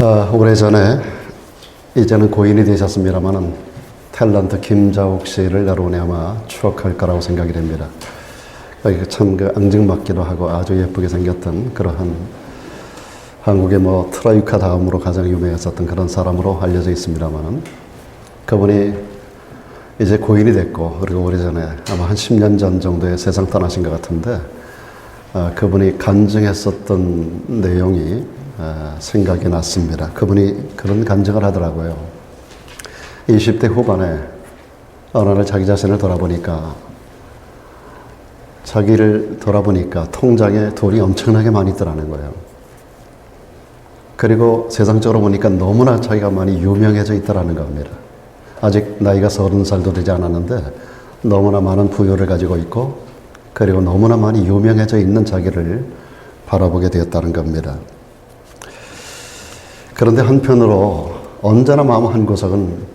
오래전에 이제는 고인이 되셨습니다마는 탤런트 김자옥 씨를 여러분이 아마 추억할 거라고 생각이 됩니다. 참 앙증맞기도 하고 아주 예쁘게 생겼던 그러한 한국의 트라이카 다음으로 가장 유명했었던 그런 사람으로 알려져 있습니다마는 그분이 이제 고인이 됐고, 그리고 오래전에 아마 한 10년 전 정도에 세상 떠나신 것 같은데, 그분이 간증했었던 내용이 생각이 났습니다. 그분이 그런 간증을 하더라고요. 20대 후반에 어느 날 자기 자신을 돌아보니까 통장에 돈이 엄청나게 많이 있더라는 거예요. 그리고 세상적으로 보니까 너무나 자기가 많이 유명해져 있더라는 겁니다. 아직 나이가 30살도 되지 않았는데 너무나 많은 부여를 가지고 있고, 그리고 너무나 많이 유명해져 있는 자기를 바라보게 되었다는 겁니다. 그런데 한편으로 언제나 마음 한구석은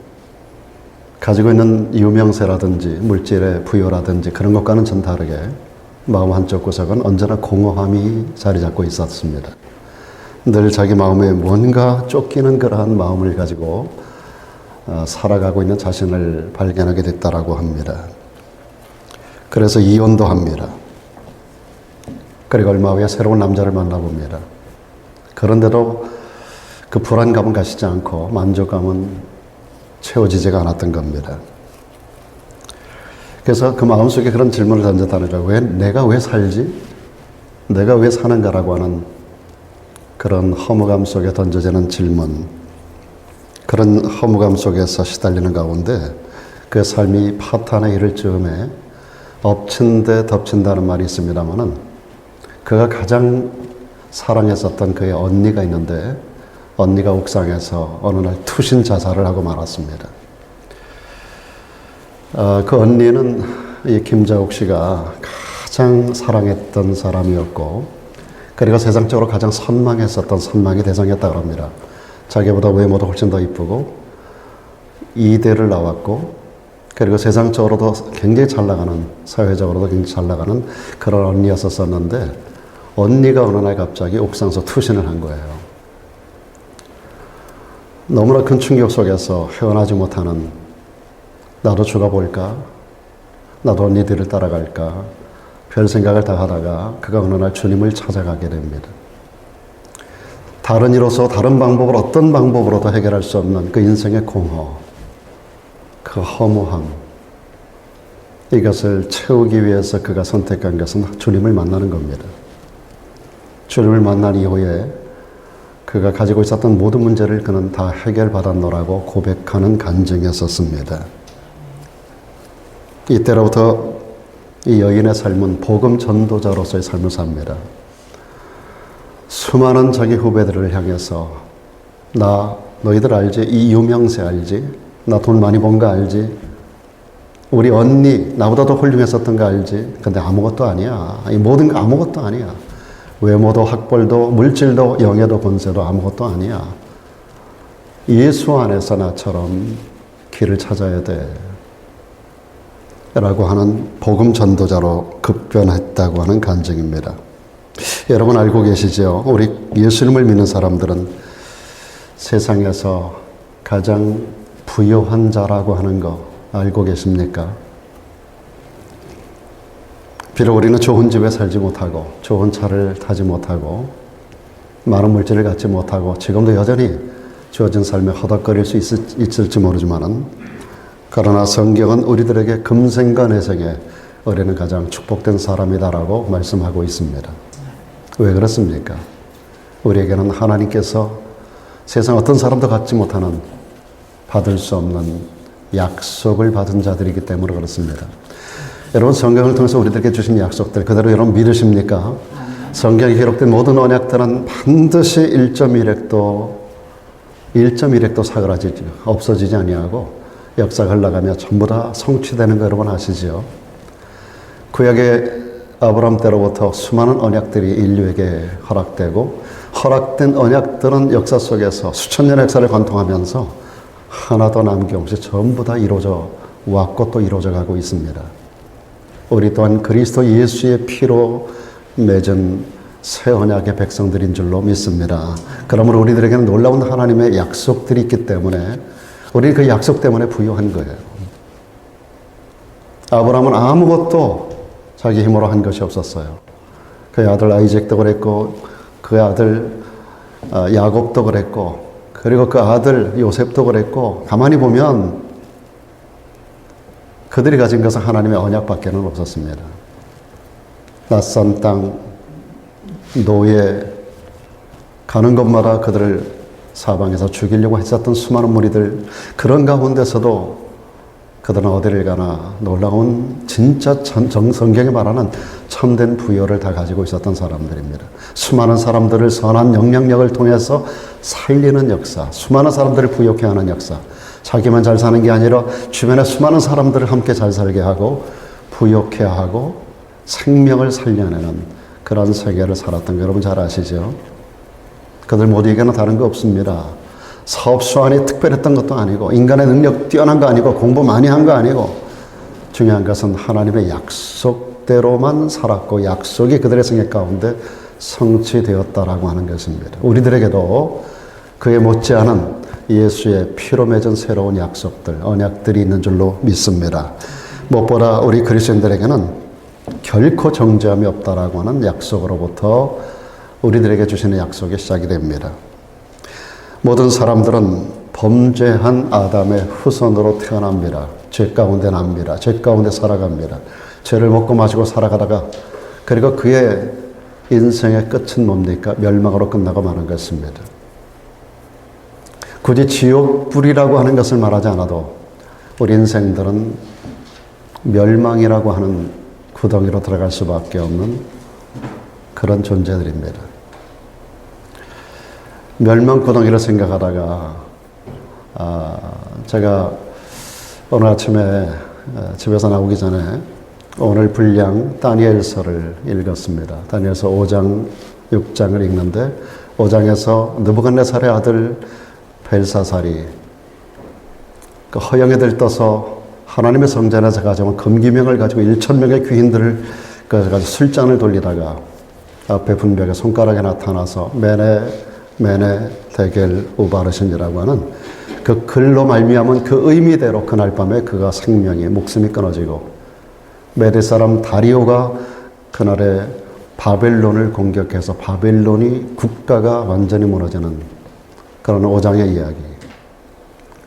가지고 있는 유명세라든지 물질의 부여라든지 그런 것과는 전 다르게 마음 한쪽 구석은 언제나 공허함이 자리 잡고 있었습니다. 늘 자기 마음에 뭔가 쫓기는 그러한 마음을 가지고 살아가고 있는 자신을 발견하게 됐다라고 합니다. 그래서 이혼도 합니다. 그리고 얼마 후에 새로운 남자를 만나봅니다. 그런데도 그 불안감은 가시지 않고 만족감은 채워지지가 않았던 겁니다. 그래서 그 마음속에 그런 질문을 던졌다는 거예요. 내가 왜 살지? 내가 왜 사는가라고 하는 그런 허무감 속에 던져지는 질문, 그런 허무감 속에서 시달리는 가운데 그 삶이 파탄에 이를 즈음에 엎친 데 덮친다는 말이 있습니다마는, 그가 가장 사랑했었던 그의 언니가 있는데 언니가 옥상에서 어느 날 투신 자살을 하고 말았습니다. 그 언니는 이 김자옥 씨가 가장 사랑했던 사람이었고, 그리고 세상적으로 가장 선망했었던 선망의 대상이었다고 합니다. 자기보다 외모도 훨씬 더 이쁘고 이대를 나왔고, 그리고 세상적으로도 굉장히 잘 나가는, 사회적으로도 굉장히 잘 나가는 그런 언니였었는데, 언니가 어느 날 갑자기 옥상에서 투신을 한 거예요. 너무나 큰 충격 속에서 헤어나지 못하는, 나도 죽어볼까? 나도 언니 뒤를 따라갈까? 별 생각을 다 하다가 그가 어느 날 주님을 찾아가게 됩니다. 다른 이로서 다른 방법으로, 어떤 방법으로도 해결할 수 없는 그 인생의 공허, 그 허무함, 이것을 채우기 위해서 그가 선택한 것은 주님을 만나는 겁니다. 주님을 만난 이후에 그가 가지고 있었던 모든 문제를 그는 다 해결받았노라고 고백하는 간증이었었습니다. 이때로부터 이 여인의 삶은 복음 전도자로서의 삶을 삽니다. 수많은 자기 후배들을 향해서, 나 너희들 알지? 이 유명세 알지? 나 돈 많이 번 거 알지? 우리 언니 나보다 더 훌륭했었던 거 알지? 근데 아무것도 아니야. 이 모든 거 아무것도 아니야. 외모도 학벌도 물질도 영예도 권세도 아무것도 아니야. 예수 안에서 나처럼 길을 찾아야 돼 라고 하는 복음 전도자로 급변했다고 하는 간증입니다. 여러분 알고 계시죠? 우리 예수님을 믿는 사람들은 세상에서 가장 부유한 자라고 하는 거 알고 계십니까? 비록 우리는 좋은 집에 살지 못하고 좋은 차를 타지 못하고 많은 물질을 갖지 못하고 지금도 여전히 주어진 삶에 허덕거릴 수 있을지 모르지만은, 그러나 성경은 우리들에게 금생과 내생에 우리는 가장 축복된 사람이다라고 말씀하고 있습니다. 왜 그렇습니까? 우리에게는 하나님께서 세상 어떤 사람도 갖지 못하는, 받을 수 없는 약속을 받은 자들이기 때문에 그렇습니다. 여러분, 성경을 통해서 우리들에게 주신 약속들 그대로 여러분 믿으십니까? 성경에 기록된 모든 언약들은 반드시 1.1획도 사그라지지, 없어지지 아니하고 역사가 흘러가며 전부 다 성취되는 거 여러분 아시죠? 구약의 아브라함 때로부터 수많은 언약들이 인류에게 허락되고, 허락된 언약들은 역사 속에서 수천 년의 역사를 관통하면서 하나도 남김없이 전부 다 이루어져 왔고 또 이루어져 가고 있습니다. 우리 또한 그리스도 예수의 피로 맺은 새 언약의 백성들인 줄로 믿습니다. 그러므로 우리들에게는 놀라운 하나님의 약속들이 있기 때문에 우리는 그 약속 때문에 부유한 거예요. 아브라함은 아무것도 자기 힘으로 한 것이 없었어요. 그의 아들 아이작도 그랬고 그의 아들 야곱도 그랬고 그리고 그 아들 요셉도 그랬고 가만히 보면 그들이 가진 것은 하나님의 언약밖에는 없었습니다. 낯선 땅, 노예, 가는 곳마다 그들을 사방에서 죽이려고 했었던 수많은 무리들, 그런 가운데서도 그들은 어디를 가나 놀라운 진짜 성경이 말하는 참된 부여를 다 가지고 있었던 사람들입니다. 수많은 사람들을 선한 영향력을 통해서 살리는 역사, 수많은 사람들을 부욕해 하는 역사, 자기만 잘 사는 게 아니라 주변에 수많은 사람들을 함께 잘 살게 하고 부욕해 하고 생명을 살려내는 그런 세계를 살았던 거 여러분 잘 아시죠? 그들 모두에게는 다른 거 없습니다. 사업 수완이 특별했던 것도 아니고 인간의 능력 뛰어난 거 아니고 공부 많이 한 거 아니고 중요한 것은 하나님의 약속대로만 살았고 약속이 그들의 생애 가운데 성취되었다라고 하는 것입니다. 우리들에게도 그에 못지않은 예수의 피로 맺은 새로운 약속들, 언약들이 있는 줄로 믿습니다. 무엇보다 우리 그리스도인들에게는 결코 정죄함이 없다라고 하는 약속으로부터 우리들에게 주시는 약속이 시작이 됩니다. 모든 사람들은 범죄한 아담의 후손으로 태어납니다. 죄 가운데 납니다. 죄 가운데 살아갑니다. 죄를 먹고 마시고 살아가다가 그리고 그의 인생의 끝은 뭡니까? 멸망으로 끝나고 마는 것입니다. 굳이 지옥불이라고 하는 것을 말하지 않아도 우리 인생들은 멸망이라고 하는 구덩이로 들어갈 수밖에 없는 그런 존재들입니다. 멸망 구덩이를 생각하다가 제가 오늘 아침에 집에서 나오기 전에 오늘 분량 다니엘서를 읽었습니다. 다니엘서 5장, 6장을 읽는데 5장에서 느부갓네살의 아들 벨사살이 그 허영에 들떠서 하나님의 성전에서 가져온 금기명을 가지고 1,000명의 귀인들을 가지고 술잔을 돌리다가 앞에 분벽에 손가락에 나타나서 메네 데겔 우바르신이라고 하는 그 글로 말미암은 그 의미대로 그날 밤에 그가 생명이 목숨이 끊어지고 메대 사람 다리오가 그날에 바벨론을 공격해서 바벨론이 국가가 완전히 무너지는 그런 5장의 이야기.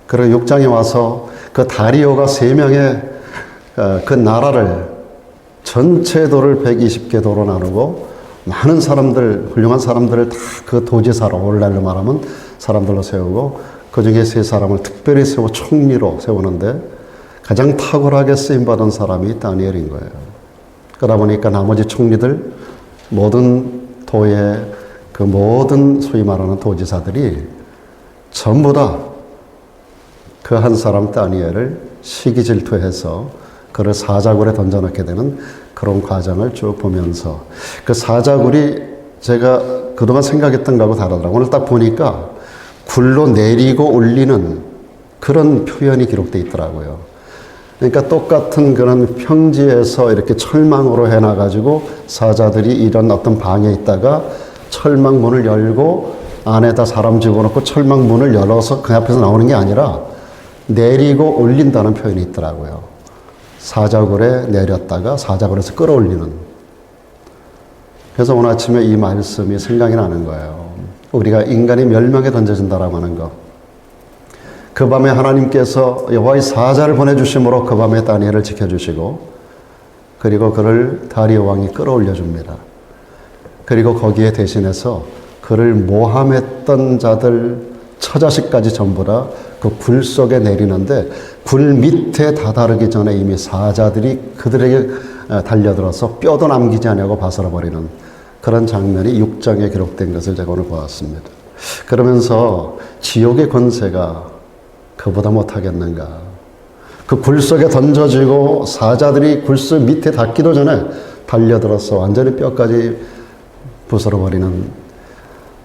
그리고 6장에 와서 그 다리오가 3명의 그 나라를 전체 도를 120개 도로 나누고 많은 사람들, 훌륭한 사람들을 다 그 도지사로, 오늘날로 말하면 사람들로 세우고 그 중에 3사람을 특별히 세워 총리로 세우는데 가장 탁월하게 쓰임받은 사람이 다니엘인 거예요. 그러다 보니까 나머지 총리들, 모든 도의 그 모든 소위 말하는 도지사들이 전부 다 그 한 사람 다니엘을 시기 질투해서 그를 사자굴에 던져넣게 되는 그런 과정을 쭉 보면서 그 사자굴이 제가 그동안 생각했던 거하고 다르더라고요. 오늘 딱 보니까 굴로 내리고 올리는 그런 표현이 기록되어 있더라고요. 그러니까 똑같은 그런 평지에서 이렇게 철망으로 해놔가지고 사자들이 이런 어떤 방에 있다가 철망문을 열고 안에다 사람 집어넣고 철망문을 열어서 그 앞에서 나오는 게 아니라 내리고 올린다는 표현이 있더라고요. 사자굴에 내렸다가 사자굴에서 끌어올리는. 그래서 오늘 아침에 이 말씀이 생각이 나는 거예요. 우리가 인간이 멸망에 던져진다라고 하는 것. 그 밤에 하나님께서 여호와의 사자를 보내주심으로 그 밤에 다니엘을 지켜주시고 그리고 그를 다리오 왕이 끌어올려 줍니다. 그리고 거기에 대신해서 그를 모함했던 자들 처자식까지 전부 다 그 굴 속에 내리는데 굴 밑에 다다르기 전에 이미 사자들이 그들에게 달려들어서 뼈도 남기지 않냐고 바살아버리는 그런 장면이 6장에 기록된 것을 제가 오늘 보았습니다. 그러면서 지옥의 권세가 그보다 못하겠는가. 그 굴 속에 던져지고 사자들이 굴 속 밑에 닿기도 전에 달려들어서 완전히 뼈까지 부숴버리는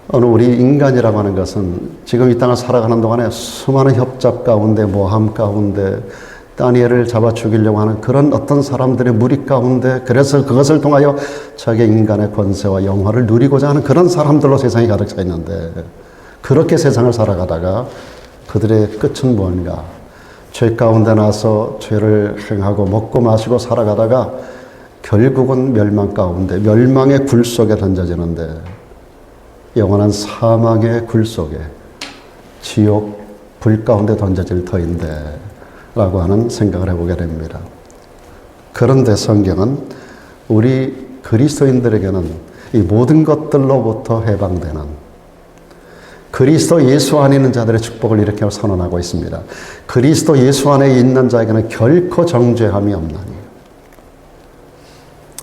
어느 우리 인간이라고 하는 것은 지금 이 땅을 살아가는 동안에 수많은 협잡 가운데 모함 가운데 다니엘을 잡아 죽이려고 하는 그런 어떤 사람들의 무리 가운데, 그래서 그것을 통하여 자기 인간의 권세와 영화를 누리고자 하는 그런 사람들로 세상이 가득 차 있는데, 그렇게 세상을 살아가다가 그들의 끝은 뭔가? 죄 가운데 나서 죄를 행하고 먹고 마시고 살아가다가 결국은 멸망 가운데, 멸망의 굴 속에 던져지는데, 영원한 사망의 굴 속에, 지옥 불 가운데 던져질 터인데 라고 하는 생각을 해보게 됩니다. 그런데 성경은 우리 그리스도인들에게는 이 모든 것들로부터 해방되는 그리스도 예수 안에 있는 자들의 축복을 이렇게 선언하고 있습니다. 그리스도 예수 안에 있는 자에게는 결코 정죄함이 없나니,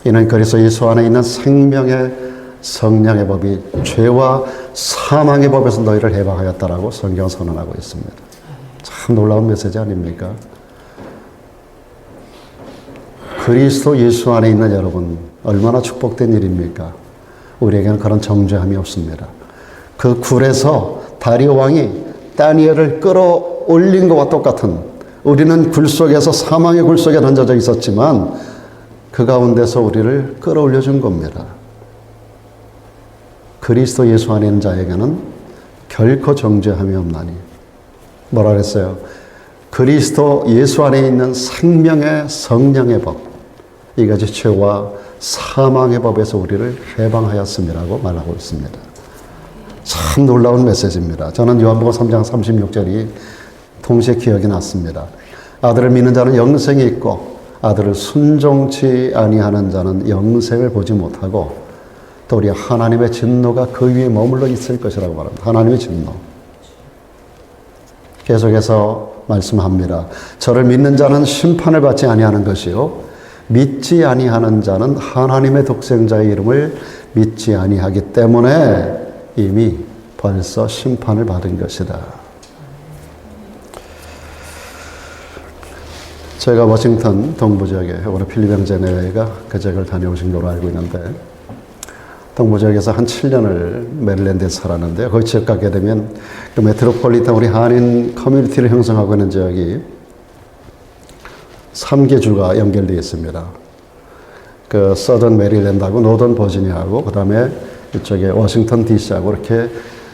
이는 그리스도 예수 안에 있는 생명의 성령의 법이 죄와 사망의 법에서 너희를 해방하였다라고 성경 선언하고 있습니다. 참 놀라운 메시지 아닙니까? 그리스도 예수 안에 있는 여러분, 얼마나 축복된 일입니까? 우리에게는 그런 정죄함이 없습니다. 그 굴에서 다리오 왕이 다니엘을 끌어올린 것과 똑같은, 우리는 굴 속에서 사망의 굴 속에 던져져 있었지만 그 가운데서 우리를 끌어올려 준 겁니다. 그리스도 예수 안에 있는 자에게는 결코 정죄함이 없나니, 뭐라 그랬어요? 그리스도 예수 안에 있는 생명의 성령의 법, 이것이 죄와 사망의 법에서 우리를 해방하였음이라고 말하고 있습니다. 참 놀라운 메시지입니다. 저는 요한복음 3장 36절이 동시에 기억이 났습니다. 아들을 믿는 자는 영생이 있고 아들을 순종치 아니하는 자는 영생을 보지 못하고 또 우리 하나님의 진노가 그 위에 머물러 있을 것이라고 말합니다. 하나님의 진노. 계속해서 말씀합니다. 저를 믿는 자는 심판을 받지 아니하는 것이요 믿지 아니하는 자는 하나님의 독생자의 이름을 믿지 아니하기 때문에 이미 벌써 심판을 받은 것이다. 제가 워싱턴 동부 지역에 우리 필리병 제네웨이가 그 지역을 다녀오신 걸로 알고 있는데, 동부 지역에서 한 7년을 메릴랜드에 살았는데, 거기 지역 가게 되면 그 메트로폴리탄 우리 한인 커뮤니티를 형성하고 있는 지역이 3개 주가 연결되어 있습니다. 그 서던 메릴랜드하고 노던 버지니아하고 그 다음에 이쪽에 워싱턴 DC하고 이렇게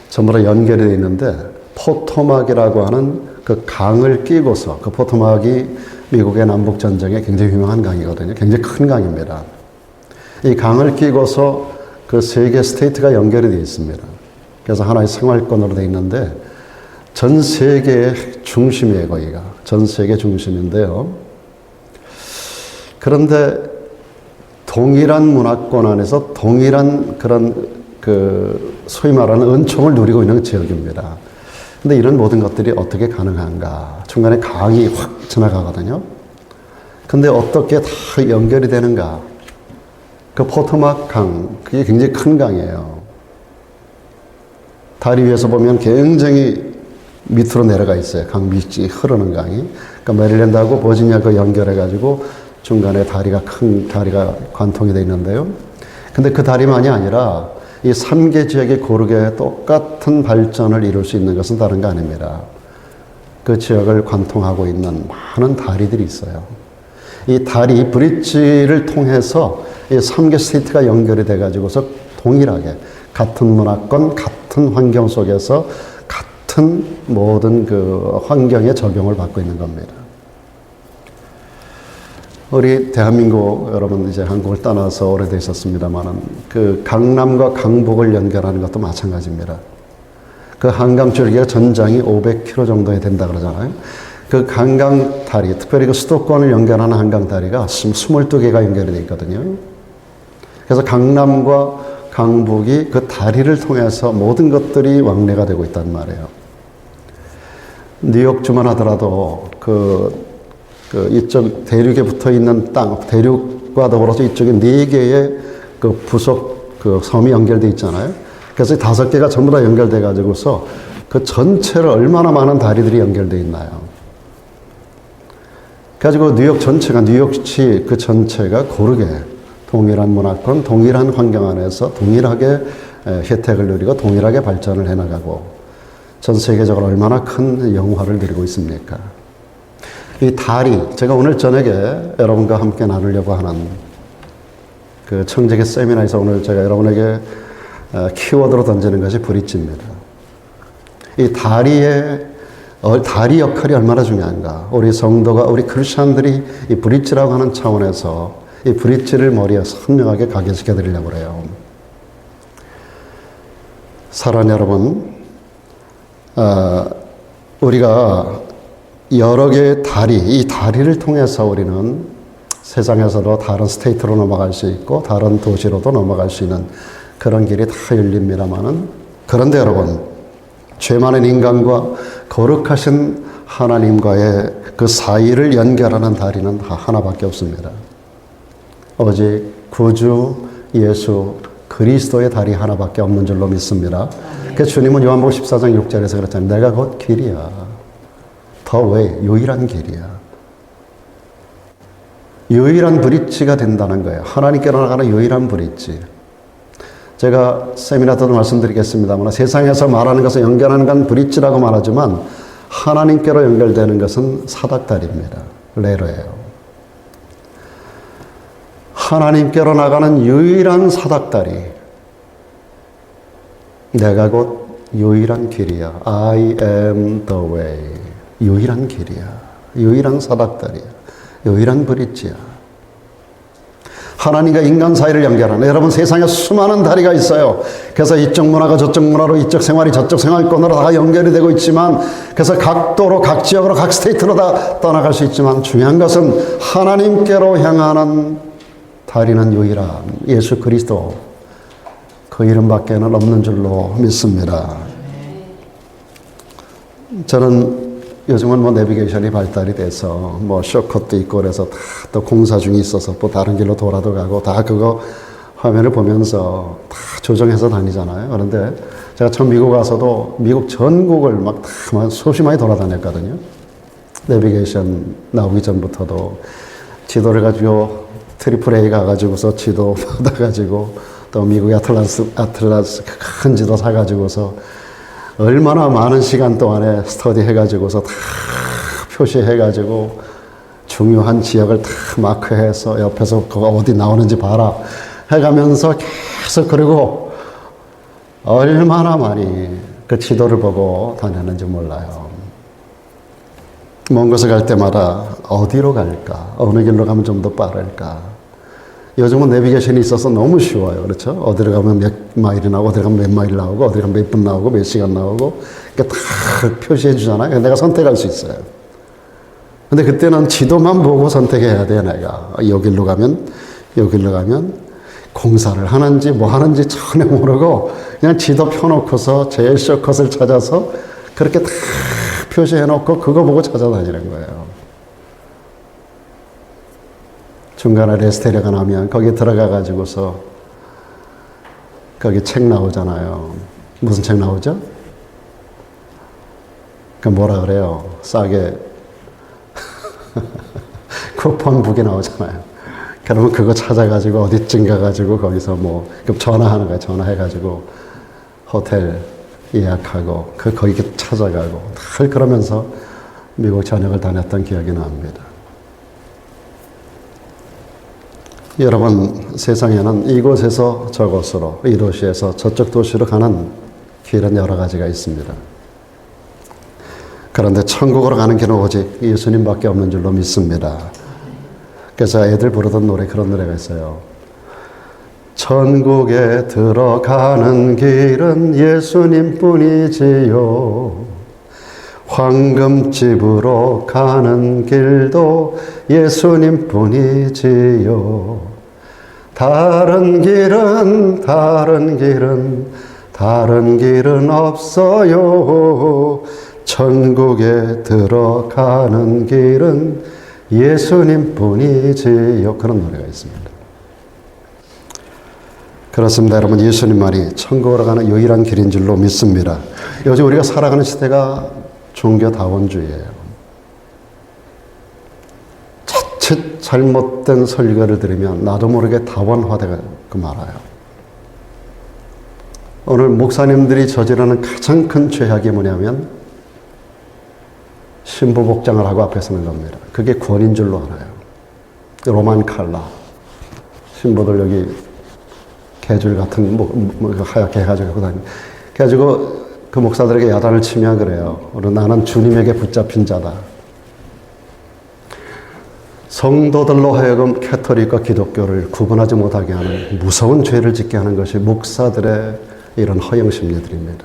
전부 다 연결이 되어 있는데, 포토막이라고 하는 그 강을 끼고서, 그 포토막이 미국의 남북전쟁에 굉장히 유명한 강이거든요. 굉장히 큰 강입니다. 이 강을 끼고서 그 세 개 스테이트가 연결이 되어 있습니다. 그래서 하나의 생활권으로 되어 있는데, 전 세계의 중심이에요, 거기가. 전 세계 중심인데요. 그런데 동일한 문화권 안에서 동일한 그런 소위 말하는 은총을 누리고 있는 지역입니다. 근데 이런 모든 것들이 어떻게 가능한가? 중간에 강이 확 지나가거든요. 근데 어떻게 다 연결이 되는가? 그 포토막 강, 그게 굉장히 큰 강이에요. 다리 위에서 보면 굉장히 밑으로 내려가 있어요. 강 밑이 흐르는 강이. 그러니까 메릴랜드하고 버지니아 그 연결해가지고 중간에 큰 다리가 관통이 되어 있는데요. 근데 그 다리만이 아니라 이 3개 지역이 고르게 똑같은 발전을 이룰 수 있는 것은 다른 거 아닙니다. 그 지역을 관통하고 있는 많은 다리들이 있어요. 이 다리, 브릿지를 통해서 이 3개 스테이트가 연결이 돼가지고서 동일하게 같은 문화권, 같은 환경 속에서 같은 모든 그 환경에 적용을 받고 있는 겁니다. 우리 대한민국, 여러분 이제 한국을 떠나서 오래돼 있었습니다만은 그 강남과 강북을 연결하는 것도 마찬가지입니다. 그 한강 줄기가 전장이 500km 정도 된다 그러잖아요. 그 한강 다리, 특별히 그 수도권을 연결하는 한강 다리가 22개가 연결이 되어 있거든요. 그래서 강남과 강북이 그 다리를 통해서 모든 것들이 왕래가 되고 있단 말이에요. 뉴욕주만 하더라도 이쪽 대륙에 붙어 있는 땅, 대륙과 더불어서 이쪽에 4개의 그 부속 그 섬이 연결돼 있잖아요. 그래서 5개가 전부 다 연결돼 가지고서 그 전체를 얼마나 많은 다리들이 연결돼 있나요? 그래가지고 뉴욕 전체가, 뉴욕시 그 전체가 고르게 동일한 문화권, 동일한 환경 안에서 동일하게 혜택을 누리고 동일하게 발전을 해나가고 전 세계적으로 얼마나 큰 영화를 누리고 있습니까? 이 다리, 제가 오늘 저녁에 여러분과 함께 나누려고 하는 그 청지기 세미나에서 오늘 제가 여러분에게 키워드로 던지는 것이 브릿지입니다. 이 다리 역할이 얼마나 중요한가. 우리 성도가, 우리 크리스천들이 이 브릿지라고 하는 차원에서 이 브릿지를 머리에 선명하게 각인시켜 드리려고 해요. 사랑하는 여러분, 우리가 여러 개의 다리, 이 다리를 통해서 우리는 세상에서도 다른 스테이트로 넘어갈 수 있고 다른 도시로도 넘어갈 수 있는 그런 길이 다 열립니다마는, 그런데 여러분, 죄 많은 인간과 거룩하신 하나님과의 그 사이를 연결하는 다리는 다 하나밖에 없습니다. 오직 구주 예수 그리스도의 다리 하나밖에 없는 줄로 믿습니다. 그 주님은 요한복음 14장 6절에서 그랬잖아요. 내가 곧 길이야. 더 왜? 유일한 길이야. 유일한 브릿지가 된다는 거예요. 하나님께로 나가는 유일한 브릿지. 제가 세미나 때도 말씀드리겠습니다만, 세상에서 말하는 것을 연결하는 건 브릿지라고 말하지만 하나님께로 연결되는 것은 사닥다리입니다. 레로예요. 하나님께로 나가는 유일한 사닥다리. 내가 곧 유일한 길이야. I am the way. 유일한 길이야. 유일한 사닥다리야. 유일한 브릿지야. 하나님과 인간 사이를 연결하는, 여러분 세상에 수많은 다리가 있어요. 그래서 이쪽 문화가 저쪽 문화로, 이쪽 생활이 저쪽 생활권으로 다 연결이 되고 있지만, 그래서 각 도로, 각 지역으로, 각 스테이트로 다 떠나갈 수 있지만, 중요한 것은 하나님께로 향하는 다리는 유일한 예수 그리스도, 그 이름밖에는 없는 줄로 믿습니다. 저는 요즘은 뭐 내비게이션이 발달이 돼서 뭐 쇼컷도 있고 그래서 다 또 공사 중이 있어서 또 다른 길로 돌아도 가고 다 그거 화면을 보면서 다 조정해서 다니잖아요. 그런데 제가 처음 미국 와서도 미국 전국을 막 다 수십 많이 돌아다녔거든요. 내비게이션 나오기 전부터도 지도를 가지고 트리플 A 가가지고서 지도 받아가지고 또 미국의 아틀라스 큰 지도 사가지고서 얼마나 많은 시간 동안에 스터디 해가지고서 다 표시해가지고 중요한 지역을 다 마크해서 옆에서 그거 어디 나오는지 봐라 해가면서 계속, 그리고 얼마나 많이 그 지도를 보고 다녔는지 몰라요. 먼 곳에 갈 때마다 어디로 갈까? 어느 길로 가면 좀 더 빠를까? 요즘은 내비게이션이 있어서 너무 쉬워요. 그렇죠? 어디로 가면 몇 마일이 나오고, 어디로 가면 몇 마일 나오고, 어디로 가면 몇 분 나오고, 몇 시간 나오고, 그러니까 다 표시해 주잖아요. 내가 선택할 수 있어요. 근데 그때는 지도만 보고 선택해야 돼, 내가. 여기로 가면, 여기로 가면, 공사를 하는지 뭐 하는지 전혀 모르고, 그냥 지도 펴놓고서 제일 숏컷을 찾아서 그렇게 다 표시해 놓고 그거 보고 찾아다니는 거예요. 중간에 레스테리아가 나면 거기 들어가 가지고서 거기 책 나오잖아요. 무슨 책 나오죠? 그 뭐라 그래요? 싸게 쿠폰북이 나오잖아요. 그러면 그거 찾아가지고 어디쯤 가가지고 거기서 뭐 전화하는 거예요. 전화해가지고 호텔 예약하고 거기 찾아가고 늘 그러면서 미국 전역을 다녔던 기억이 납니다. 여러분, 세상에는 이곳에서 저곳으로, 이 도시에서 저쪽 도시로 가는 길은 여러 가지가 있습니다. 그런데 천국으로 가는 길은 오직 예수님밖에 없는 줄로 믿습니다. 그래서 애들 부르던 노래, 그런 노래가 있어요. 천국에 들어가는 길은 예수님뿐이지요. 황금집으로 가는 길도 예수님뿐이지요. 다른 길은 없어요. 천국에 들어가는 길은 예수님뿐이지요. 그런 노래가 있습니다. 그렇습니다. 여러분, 예수님만이 천국으로 가는 유일한 길인 줄로 믿습니다. 요즘 우리가 살아가는 시대가 종교다원주의예요. 자칫 잘못된 설교를 들으면 나도 모르게 다원화되고 말아요. 오늘 목사님들이 저지르는 가장 큰 죄악이 뭐냐면 신부복장을 하고 앞에 서는 겁니다. 그게 권인 줄로 알아요. 로만 칼라. 신부들 여기 개줄 같은 하얗게 해가지고 갖고 다니고. 그래가지고 그 목사들에게 야단을 치며 그래요. 나는 주님에게 붙잡힌 자다. 성도들로 하여금 캐톨릭과 기독교를 구분하지 못하게 하는 무서운 죄를 짓게 하는 것이 목사들의 이런 허영 심리들입니다.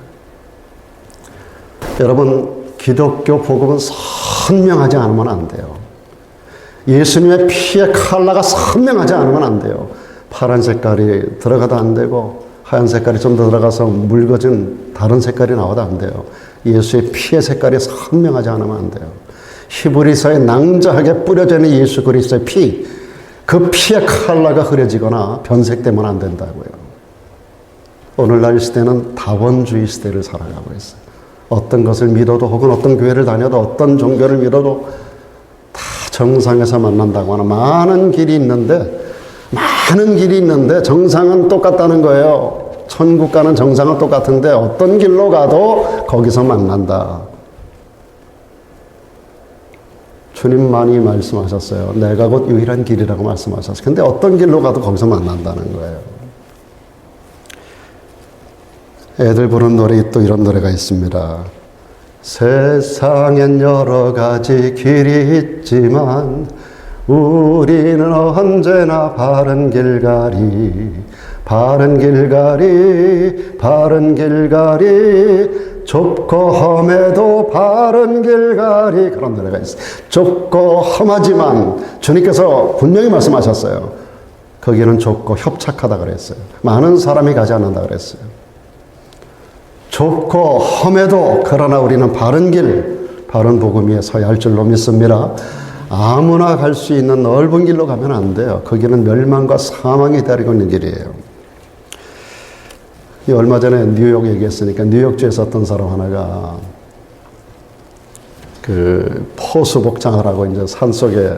여러분, 기독교 복음은 선명하지 않으면 안 돼요. 예수님의 피의 컬러가 선명하지 않으면 안 돼요. 파란 색깔이 들어가도 안 되고 하얀 색깔이 좀 더 들어가서 묽어진 다른 색깔이 나와도 안 돼요. 예수의 피의 색깔이 선명하지 않으면 안 돼요. 히브리서에 낭자하게 뿌려져 있는 예수 그리스도의 피, 그 피의 컬러가 흐려지거나 변색되면 안 된다고요. 오늘날 시대는 다원주의 시대를 살아가고 있어요. 어떤 것을 믿어도 혹은 어떤 교회를 다녀도 어떤 종교를 믿어도 다 정상에서 만난다고 하는 많은 길이 있는데 정상은 똑같다는 거예요. 천국 가는 정상은 똑같은데 어떤 길로 가도 거기서 만난다. 주님만이 말씀하셨어요. 내가 곧 유일한 길이라고 말씀하셨어요. 근데 어떤 길로 가도 거기서 만난다는 거예요. 애들 부르는 노래 또 이런 노래가 있습니다. 세상엔 여러 가지 길이 있지만 우리는 언제나 바른 길가리 좁고 험해도 바른 길가리. 그런 노래가 있어요. 좁고 험하지만 주님께서 분명히 말씀하셨어요. 거기는 좁고 협착하다 그랬어요. 많은 사람이 가지 않는다 그랬어요. 좁고 험해도 그러나 우리는 바른 길, 바른 복음 위에 서야 할 줄로 믿습니다. 아무나 갈 수 있는 넓은 길로 가면 안 돼요. 거기는 멸망과 사망이 기다리고 있는 길이에요. 얼마 전에 뉴욕 얘기했으니까 뉴욕주에 있었던 사람 하나가 그 포수 복장을 하고 이제 산속에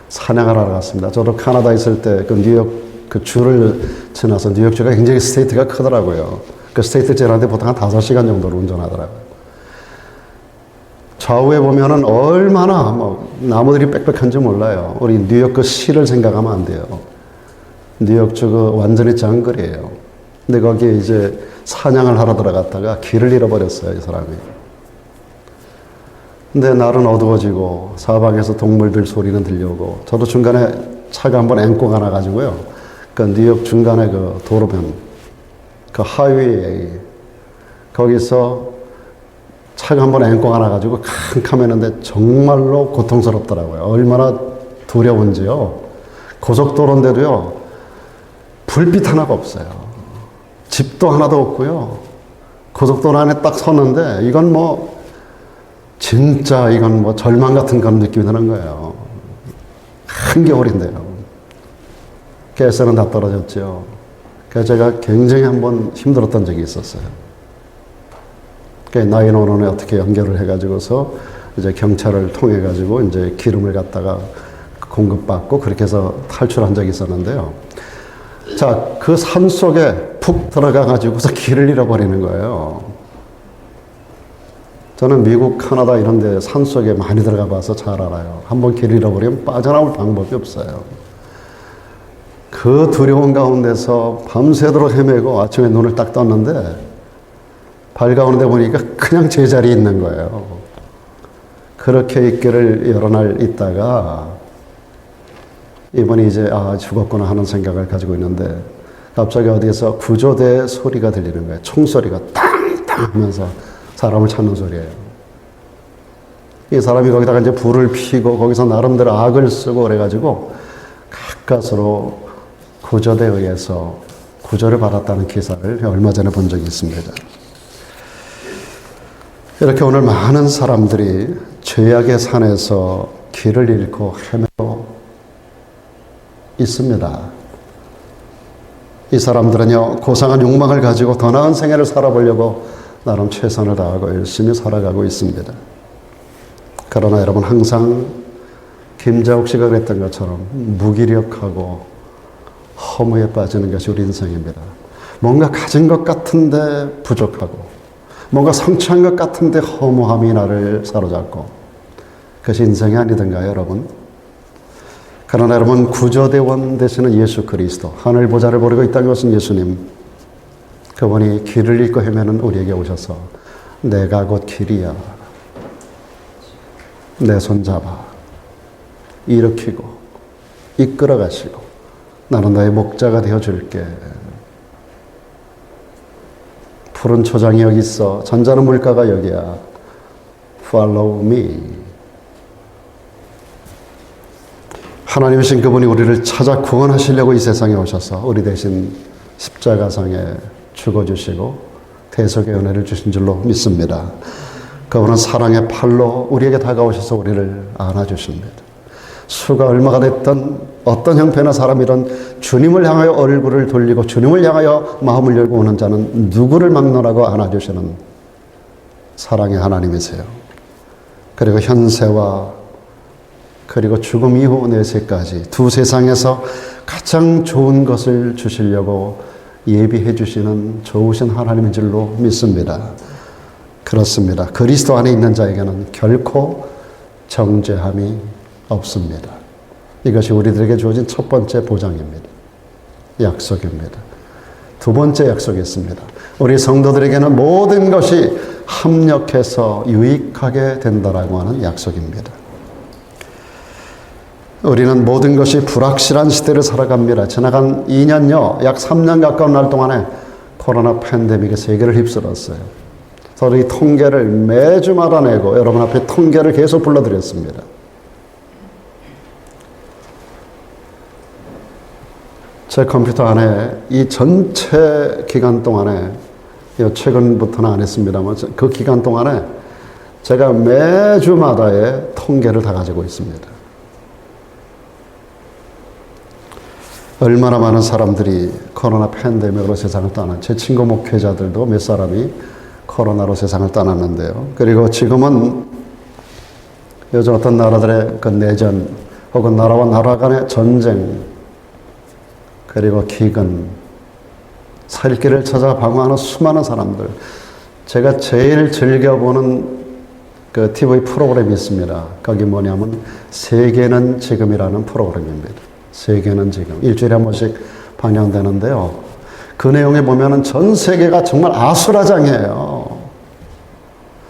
사냥을 하러 갔습니다. 저도 카나다 있을 때 그 뉴욕 그 주를 지나서 뉴욕주가 굉장히 스테이트가 크더라고요. 그 스테이트 지나는데 보통 한 5시간 정도로 운전하더라고요. 좌우에 보면은 얼마나 나무들이 빽빽한지 몰라요. 우리 뉴욕 그 시를 생각하면 안 돼요. 뉴욕주 그 완전히 정글이에요. 근데 거기에 이제 사냥을 하러 들어갔다가 길을 잃어버렸어요, 이 사람이. 근데 날은 어두워지고 사방에서 동물들 소리는 들려오고 저도 중간에 차가 한번 앵꼬 가나가지고요. 그 뉴욕 중간에 그 도로변, 그 하이웨이, 거기서 차가 한번 앵꼬 가나가지고 캄캄했는데 정말로 고통스럽더라고요. 얼마나 두려운지요. 고속도로인데도요, 불빛 하나가 없어요. 집도 하나도 없고요. 고속도로 안에 딱 섰는데 이건 진짜 이건 절망 같은 그런 느낌이 드는 거예요. 한겨울인데요. 가스는 다 떨어졌죠. 그래서 제가 굉장히 한번 힘들었던 적이 있었어요. 911에 어떻게 연결을 해가지고서 이제 경찰을 통해가지고 이제 기름을 갖다가 공급받고 그렇게 해서 탈출한 적이 있었는데요. 자, 그 산 속에 푹 들어가가지고서 길을 잃어버리는 거예요. 저는 미국, 카나다 이런 데 산 속에 많이 들어가 봐서 잘 알아요. 한번 길을 잃어버리면 빠져나올 방법이 없어요. 그 두려운 가운데서 밤새도록 헤매고 아침에 눈을 딱 떴는데 밝아오는데 보니까 그냥 제자리에 있는 거예요. 그렇게 있기를 여러 날 있다가 이번에 이제 죽었구나 하는 생각을 가지고 있는데 갑자기 어디에서 구조대 소리가 들리는 거예요. 총소리가 땅땅 하면서 사람을 찾는 소리예요. 이 사람이 거기다가 이제 불을 피고 거기서 나름대로 악을 쓰고 그래가지고 가까스로 구조대에 의해서 구조를 받았다는 기사를 얼마 전에 본 적이 있습니다. 이렇게 오늘 많은 사람들이 죄악의 산에서 길을 잃고 헤매고 있습니다. 이 사람들은요, 고상한 욕망을 가지고 더 나은 생애를 살아보려고 나름 최선을 다하고 열심히 살아가고 있습니다. 그러나 여러분, 항상 김자옥 씨가 그랬던 것처럼 무기력하고 허무에 빠지는 것이 우리 인생입니다. 뭔가 가진 것 같은데 부족하고 뭔가 성취한 것 같은데 허무함이 나를 사로잡고 그것이 인생이 아니던가요, 여러분? 그러나 여러분, 구조대원 되시는 예수 그리스도, 하늘 보좌를 버리고 이 땅에 오신 예수님, 그분이 길을 잃고 헤매는 우리에게 오셔서 내가 곧 길이야, 내 손 잡아 일으키고 이끌어 가시고 나는 너의 목자가 되어줄게. 푸른 초장이 여기 있어, 잔잔한 물가가 여기야. Follow me. 하나님이신 그분이 우리를 찾아 구원하시려고 이 세상에 오셔서 우리 대신 십자가상에 죽어주시고 대속의 은혜를 주신 줄로 믿습니다. 그분은 사랑의 팔로 우리에게 다가오셔서 우리를 안아주십니다. 수가 얼마가 됐든 어떤 형편의 사람이든 주님을 향하여 얼굴을 돌리고 주님을 향하여 마음을 열고 오는 자는 누구를 막론하고 안아주시는 사랑의 하나님이세요. 그리고 현세와 그리고 죽음 이후 내세까지 두 세상에서 가장 좋은 것을 주시려고 예비해 주시는 좋으신 하나님인 줄로 믿습니다. 그렇습니다. 그리스도 안에 있는 자에게는 결코 정죄함이 없습니다. 이것이 우리들에게 주어진 첫 번째 보장입니다. 약속입니다. 두 번째 약속이 있습니다. 우리 성도들에게는 모든 것이 합력해서 유익하게 된다라고 하는 약속입니다. 우리는 모든 것이 불확실한 시대를 살아갑니다. 지나간 2년여, 약 3년 가까운 날 동안에 코로나 팬데믹이 세계를 휩쓸었어요. 저는 이 통계를 매주마다 내고 여러분 앞에 통계를 계속 불러드렸습니다. 제 컴퓨터 안에 이 전체 기간 동안에, 최근부터는 안 했습니다만 그 기간 동안에 제가 매주마다의 통계를 다 가지고 있습니다. 얼마나 많은 사람들이 코로나 팬데믹으로 세상을 떠난, 제 친구 목회자들도 몇 사람이 코로나로 세상을 떠났는데요. 그리고 지금은 요즘 어떤 나라들의 그 내전 혹은 나라와 나라 간의 전쟁, 그리고 기근, 살 길을 찾아 방황하는 수많은 사람들, 제가 제일 즐겨보는 그 TV 프로그램이 있습니다. 거기 뭐냐면 세계는 지금이라는 프로그램입니다. 세계는 지금 일주일에 한 번씩 방영되는데요. 그 내용에 보면은 전 세계가 정말 아수라장이에요.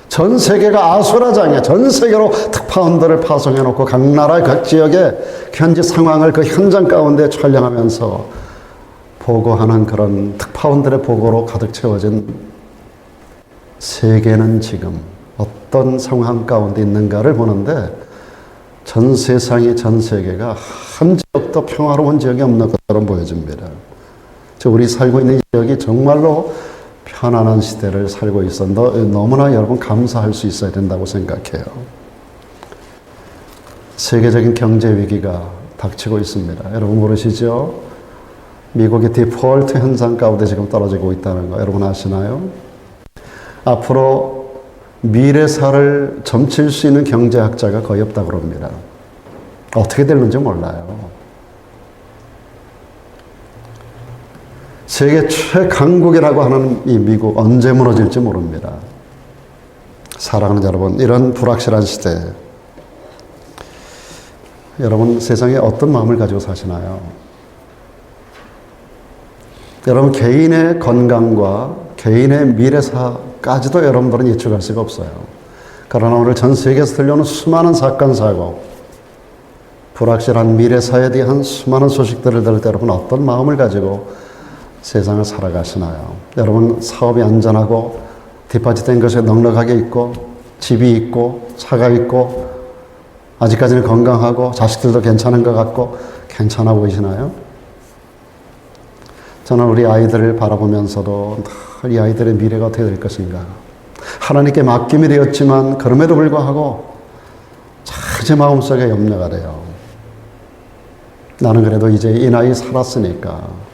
전 세계가 아수라장이에요. 전 세계로 특파원들을 파송해 놓고 각 나라 각 지역의 현지 상황을 그 현장 가운데 촬영하면서 보고하는 그런 특파원들의 보고로 가득 채워진 세계는 지금 어떤 상황 가운데 있는가를 보는데 전 세상이, 전 세계가 한 지역도 평화로운 지역이 없는 것처럼 보여집니다. 우리 살고 있는 지역이 정말로 편안한 시대를 살고 있어 너무나 여러분 감사할 수 있어야 된다고 생각해요. 세계적인 경제 위기가 닥치고 있습니다. 여러분 모르시죠? 미국의 디폴트 현상 가운데 지금 떨어지고 있다는 거 여러분 아시나요? 앞으로 미래사를 점칠 수 있는 경제학자가 거의 없다고 그럽니다. 어떻게 될는지 몰라요. 세계 최강국이라고 하는 이 미국 언제 무너질지 모릅니다. 사랑하는 여러분, 이런 불확실한 시대, 여러분 세상에 어떤 마음을 가지고 사시나요? 여러분 개인의 건강과 개인의 미래사까지도 여러분들은 예측할 수가 없어요. 그러나 오늘 전 세계에서 들려오는 수많은 사건, 사고, 불확실한 미래사에 대한 수많은 소식들을 들을 때 여러분 어떤 마음을 가지고 세상을 살아가시나요? 여러분 사업이 안전하고 디파짓된 것에 넉넉하게 있고 집이 있고 차가 있고 아직까지는 건강하고 자식들도 괜찮은 것 같고 괜찮아 보이시나요? 저는 우리 아이들을 바라보면서도 이 아이들의 미래가 어떻게 될 것인가. 하나님께 맡김이 되었지만 그럼에도 불구하고 제 마음속에 염려가 돼요. 나는 그래도 이제 이 나이 살았으니까.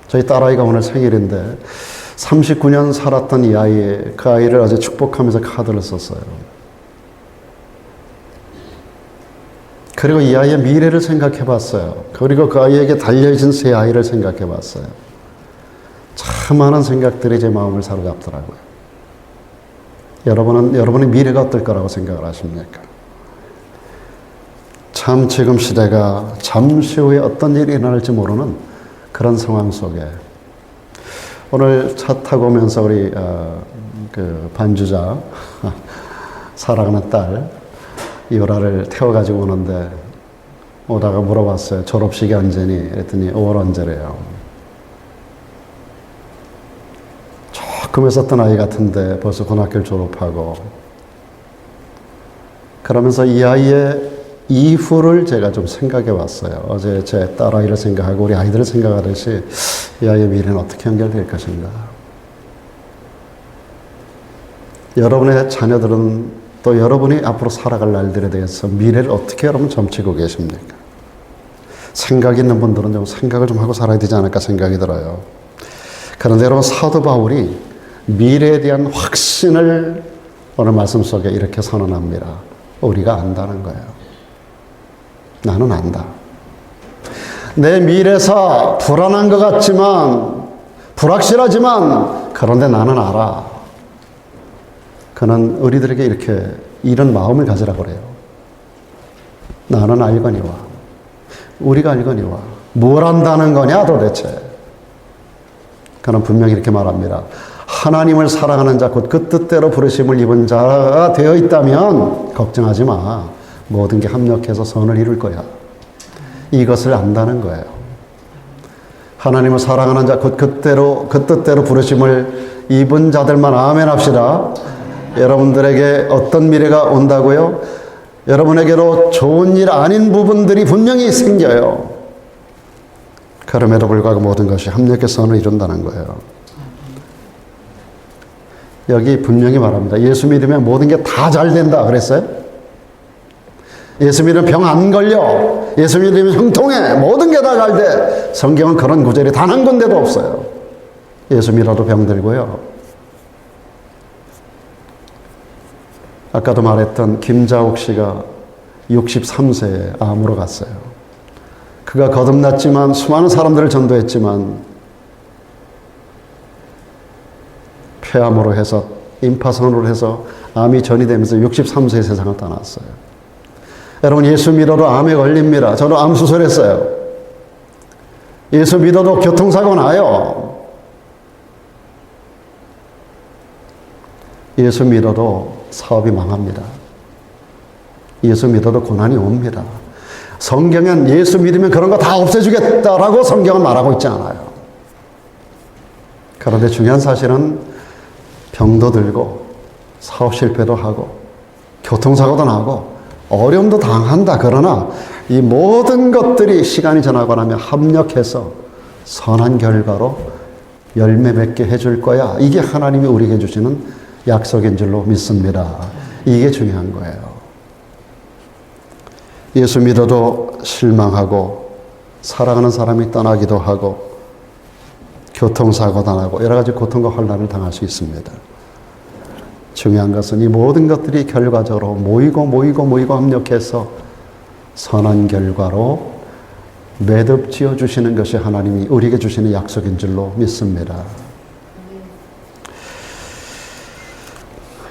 저희 딸아이가 오늘 생일인데 39년 살았던 이 아이, 그 아이를 어제 축복하면서 카드를 썼어요. 그리고 이 아이의 미래를 생각해 봤어요. 그리고 그 아이에게 달려있는 새 아이를 생각해 봤어요. 참 많은 생각들이 제 마음을 사로잡더라고요. 여러분은 여러분의 미래가 어떨 거라고 생각을 하십니까? 참 지금 시대가 잠시 후에 어떤 일이 일어날지 모르는 그런 상황 속에 오늘 차 타고 오면서 우리 그 반주자 사랑하는 딸 이오라를 태워가지고 오는데 오다가 물어봤어요. 졸업식이 언제니? 그랬더니 5월 언제래요. 조금 있었던 아이 같은데 벌써 고등학교를 졸업하고 그러면서 이 아이의 이후를 제가 좀 생각해 봤어요. 어제 제 딸아이를 생각하고 우리 아이들을 생각하듯이 이 아이의 미래는 어떻게 연결될 것인가. 여러분의 자녀들은 또 여러분이 앞으로 살아갈 날들에 대해서 미래를 어떻게 여러분 점치고 계십니까? 생각 있는 분들은 좀 생각을 좀 하고 살아야 되지 않을까 생각이 들어요. 그런데 여러분 사도 바울이 미래에 대한 확신을 오늘 말씀 속에 이렇게 선언합니다. 우리가 안다는 거예요. 나는 안다. 내 미래사 불안한 것 같지만 불확실하지만 그런데 나는 알아. 그는 우리들에게 이렇게 이런 마음을 가지라고 그래요. 나는 알거니와 우리가 알거니와 뭘 안다는 거냐 도대체. 그는 분명히 이렇게 말합니다. 하나님을 사랑하는 자 곧 그 뜻대로 부르심을 입은 자가 되어 있다면 걱정하지 마. 모든 게 합력해서 선을 이룰 거야. 이것을 안다는 거예요. 하나님을 사랑하는 자 곧 그 뜻대로 부르심을 입은 자들만 아멘 합시다. 여러분들에게 어떤 미래가 온다고요? 여러분에게로 좋은 일 아닌 부분들이 분명히 생겨요. 그럼에도 불구하고 모든 것이 합력해서 선을 이룬다는 거예요. 여기 분명히 말합니다. 예수 믿으면 모든 게 다 잘 된다 그랬어요? 예수 믿으면 병 안 걸려. 예수 믿으면 형통해. 모든 게 다 잘 돼. 성경은 그런 구절이 단 한 군데도 없어요. 예수 믿어도 병 들고요. 아까도 말했던 김자옥 씨가 63세에 암으로 갔어요. 그가 거듭났지만 수많은 사람들을 전도했지만 폐암으로 해서 임파선으로 해서 암이 전이되면서 63세에 세상을 떠났어요. 여러분 예수 믿어도 암에 걸립니다. 저도 암 수술했어요. 예수 믿어도 교통사고 나요. 예수 믿어도 사업이 망합니다. 예수 믿어도 고난이 옵니다. 성경은 예수 믿으면 그런 거 다 없애주겠다라고 성경은 말하고 있지 않아요. 그런데 중요한 사실은 병도 들고 사업 실패도 하고 교통사고도 나고 어려움도 당한다. 그러나 이 모든 것들이 시간이 지나고 나면 합력해서 선한 결과로 열매 맺게 해줄 거야. 이게 하나님이 우리에게 주시는 약속인 줄로 믿습니다. 이게 중요한 거예요. 예수 믿어도 실망하고 사랑하는 사람이 떠나기도 하고 교통사고 당하고 여러 가지 고통과 혼란을 당할 수 있습니다. 중요한 것은 이 모든 것들이 결과적으로 모이고 합력해서 선한 결과로 매듭 지어 주시는 것이 하나님이 우리에게 주시는 약속인 줄로 믿습니다.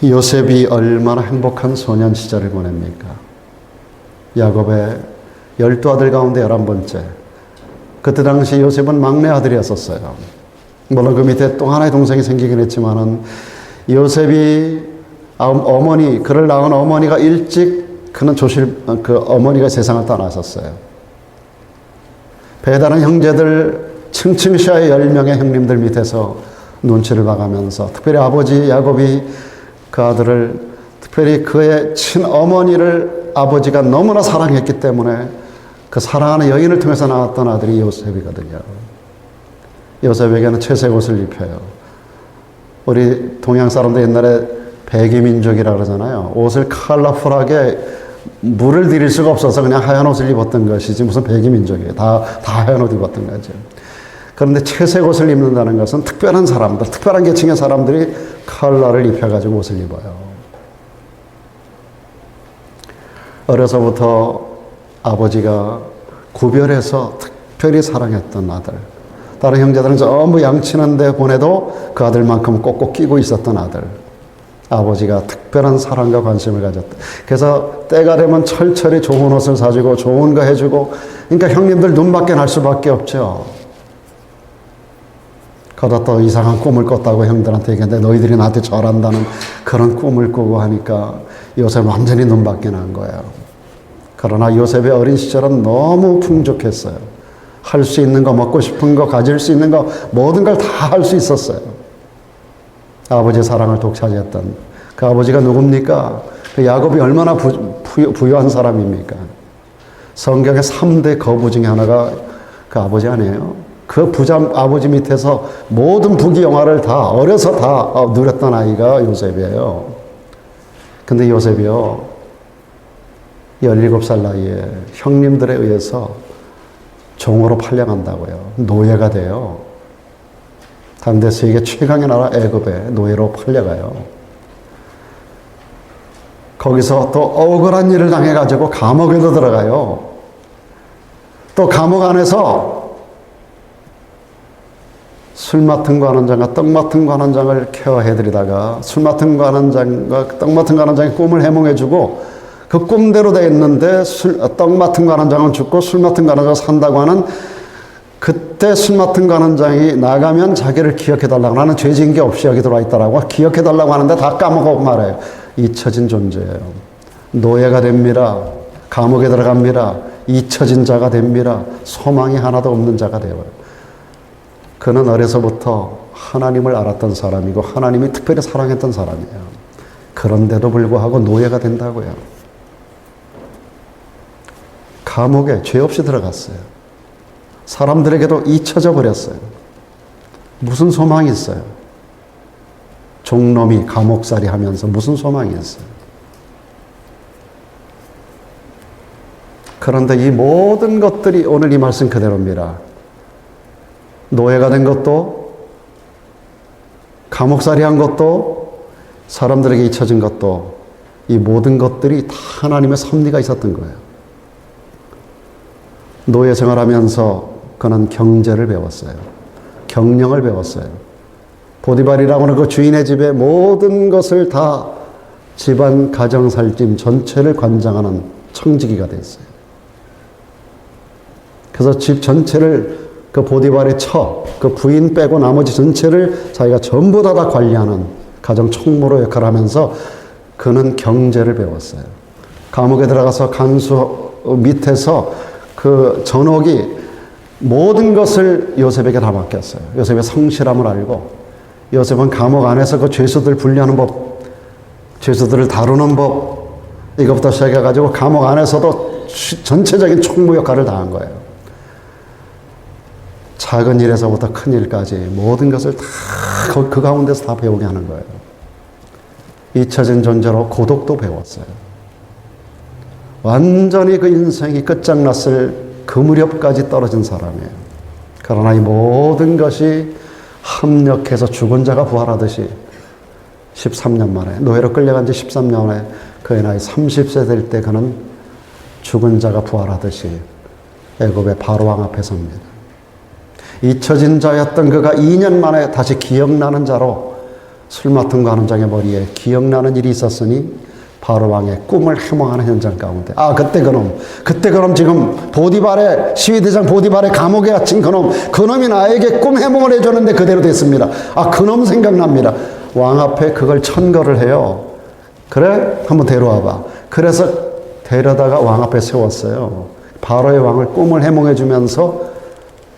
요셉이 얼마나 행복한 소년 시절을 보냅니까? 야곱의 12아들 가운데 11번째. 그때 당시 요셉은 막내 아들이었었어요. 물론 그 밑에 또 하나의 동생이 생기긴 했지만은 요셉이 그를 낳은 어머니가 일찍 그 어머니가 세상을 떠나셨어요. 배다른 형제들 층층샤의 10명의 형님들 밑에서 눈치를 봐가면서 특별히 아버지 야곱이 그 아들을 특별히 그의 친어머니를 아버지가 너무나 사랑했기 때문에 그 사랑하는 여인을 통해서 나왔던 아들이 요셉이거든요. 요셉에게는 채색 옷을 입혀요. 우리 동양 사람들 옛날에 백이민족이라고 그러잖아요. 옷을 컬러풀하게 물을 들일 수가 없어서 그냥 하얀 옷을 입었던 것이지 무슨 백이민족이에요. 다 하얀 옷 입었던 거죠. 그런데 채색 옷을 입는다는 것은 특별한 사람들, 특별한 계층의 사람들이 컬러를 입혀가지고 옷을 입어요. 어려서부터 아버지가 구별해서 특별히 사랑했던 아들. 다른 형제들은 전부 양치는 데 보내도 그 아들만큼 꼭꼭 끼고 있었던 아들. 아버지가 특별한 사랑과 관심을 가졌다. 그래서 때가 되면 철철이 좋은 옷을 사주고 좋은 거 해주고, 그러니까 형님들 눈밖에 날 수밖에 없죠. 그러다 또 이상한 꿈을 꿨다고 형들한테 얘기했는데 너희들이 나한테 절한다는 그런 꿈을 꾸고 하니까 요셉 완전히 눈밖에 난 거예요. 그러나 요셉의 어린 시절은 너무 풍족했어요. 할 수 있는 거, 먹고 싶은 거, 가질 수 있는 거, 모든 걸 다 할 수 있었어요. 아버지의 사랑을 독차지했던 그 아버지가 누굽니까? 그 야곱이 얼마나 부유한 사람입니까? 성경의 3대 거부 중에 하나가 그 아버지 아니에요? 그 부자 아버지 밑에서 모든 부귀영화를 다 어려서 다 누렸던 아이가 요셉이에요. 근데 요셉이요, 17살 나이에 형님들에 의해서 종으로 팔려간다고요. 노예가 돼요. 당대 세계 최강의 나라 애굽에 노예로 팔려가요. 거기서 또 억울한 일을 당해가지고 감옥에도 들어가요. 또 감옥 안에서 술 맡은 관원장과 떡 맡은 관원장을 케어해드리다가 술 맡은 관원장과 떡 맡은 관원장의 꿈을 해몽해주고 그 꿈대로 돼 있는데 떡 맡은 관원장은 죽고 술 맡은 관원장은 산다고 하는, 그때 술 맡은 관원장이 나가면 자기를 기억해달라고, 나는 죄 지은 게 없이 여기 들어와 있다라고 기억해달라고 하는데 다 까먹고 말해요. 잊혀진 존재예요. 노예가 됩니다. 감옥에 들어갑니다. 잊혀진 자가 됩니다. 소망이 하나도 없는 자가 되어요. 그는 어려서부터 하나님을 알았던 사람이고 하나님이 특별히 사랑했던 사람이에요. 그런데도 불구하고 노예가 된다고요. 감옥에 죄 없이 들어갔어요. 사람들에게도 잊혀져 버렸어요. 무슨 소망이 있어요? 종놈이 감옥살이 하면서 무슨 소망이 있어요? 그런데 이 모든 것들이 오늘 이 말씀 그대로입니다. 노예가 된 것도, 감옥살이 한 것도, 사람들에게 잊혀진 것도, 이 모든 것들이 다 하나님의 섭리가 있었던 거예요. 노예 생활하면서 그는 경제를 배웠어요. 경영을 배웠어요. 보디발이라고 하는 그 주인의 집에 모든 것을 다 집안 가정살림 전체를 관장하는 청지기가 됐어요. 그래서 집 전체를 그 보디발의 그 부인 빼고 나머지 전체를 자기가 전부 다 관리하는 가정 총무로 역할을 하면서 그는 경제를 배웠어요. 감옥에 들어가서 간수 밑에서 그 전옥이 모든 것을 요셉에게 다 맡겼어요. 요셉의 성실함을 알고, 요셉은 감옥 안에서 그 죄수들 분리하는 법, 죄수들을 다루는 법, 이것부터 시작해가지고 감옥 안에서도 전체적인 총무 역할을 다한 거예요. 작은 일에서부터 큰 일까지 모든 것을 다 그 가운데서 다 배우게 하는 거예요. 잊혀진 존재로 고독도 배웠어요. 완전히 그 인생이 끝장났을 그 무렵까지 떨어진 사람이에요. 그러나 이 모든 것이 합력해서 죽은 자가 부활하듯이 13년 만에, 노예로 끌려간 지 13년 만에 그의 나이 30세 될 때 그는 죽은 자가 부활하듯이 애굽의 바로왕 앞에 섭니다. 잊혀진 자였던 그가 2년 만에 다시 기억나는 자로 술 맡은 관원장의 머리에 기억나는 일이 있었으니 바로왕의 꿈을 해몽하는 현장 가운데, 그때 그놈 지금 보디발의 시위대장 보디발의 감옥에 갇힌 그놈이 나에게 꿈 해몽을 해줬는데 그대로 됐습니다. 그놈 생각납니다. 왕 앞에 그걸 천거를 해요. 그래? 한번 데려와봐. 그래서 데려다가 왕 앞에 세웠어요. 바로의 왕을 꿈을 해몽해주면서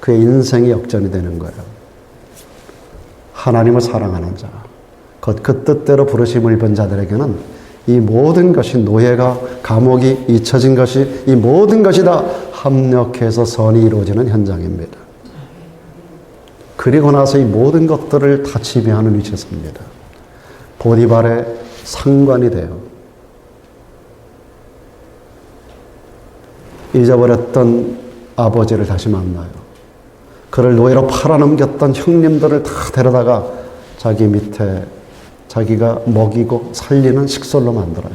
그의 인생이 역전이 되는 거예요. 하나님을 사랑하는 자, 그 뜻대로 부르심을 입은 자들에게는 이 모든 것이, 노예가, 감옥이, 잊혀진 것이, 이 모든 것이 다 합력해서 선이 이루어지는 현장입니다. 그리고 나서 이 모든 것들을 다 지배하는 위치에 섭니다. 보디발의 상관이 돼요. 잊어버렸던 아버지를 다시 만나요. 그를 노예로 팔아넘겼던 형님들을 다 데려다가 자기 밑에 자기가 먹이고 살리는 식솔로 만들어요.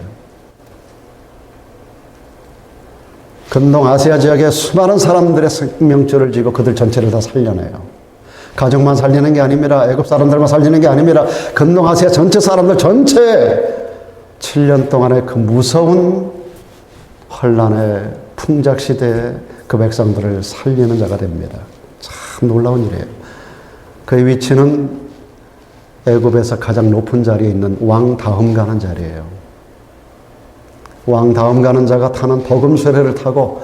근동 아시아 지역에 수많은 사람들의 생명줄을 쥐고 그들 전체를 다 살려내요. 가족만 살리는 게 아닙니다. 애굽 사람들만 살리는 게 아닙니다. 근동아시아 전체 사람들 전체 7년 동안의 그 무서운 혼란의 풍작시대에 그 백성들을 살리는 자가 됩니다. 참 놀라운 일이에요. 그의 위치는 애굽에서 가장 높은 자리에 있는 왕 다음 가는 자리예요. 왕 다음 가는 자가 타는 복음 수레를 타고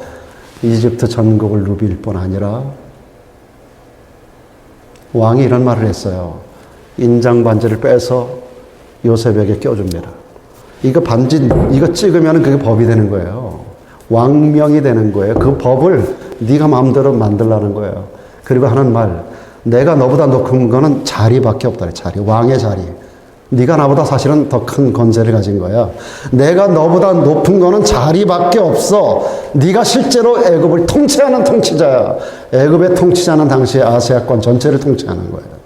이집트 전국을 누빌 뿐 아니라 왕이 이런 말을 했어요. 인장 반지를 빼서 요셉에게 껴줍니다. 이거 반지 이거 찍으면 그게 법이 되는 거예요. 왕명이 되는 거예요. 그 법을 네가 마음대로 만들라는 거예요. 그리고 하는 말, 내가 너보다 높은 거는 자리밖에 없다. 자리, 왕의 자리. 네가 나보다 사실은 더 큰 권세를 가진 거야. 내가 너보다 높은 거는 자리밖에 없어. 네가 실제로 애굽을 통치하는 통치자야. 애굽의 통치자는 당시 아시아권 전체를 통치하는 거예요.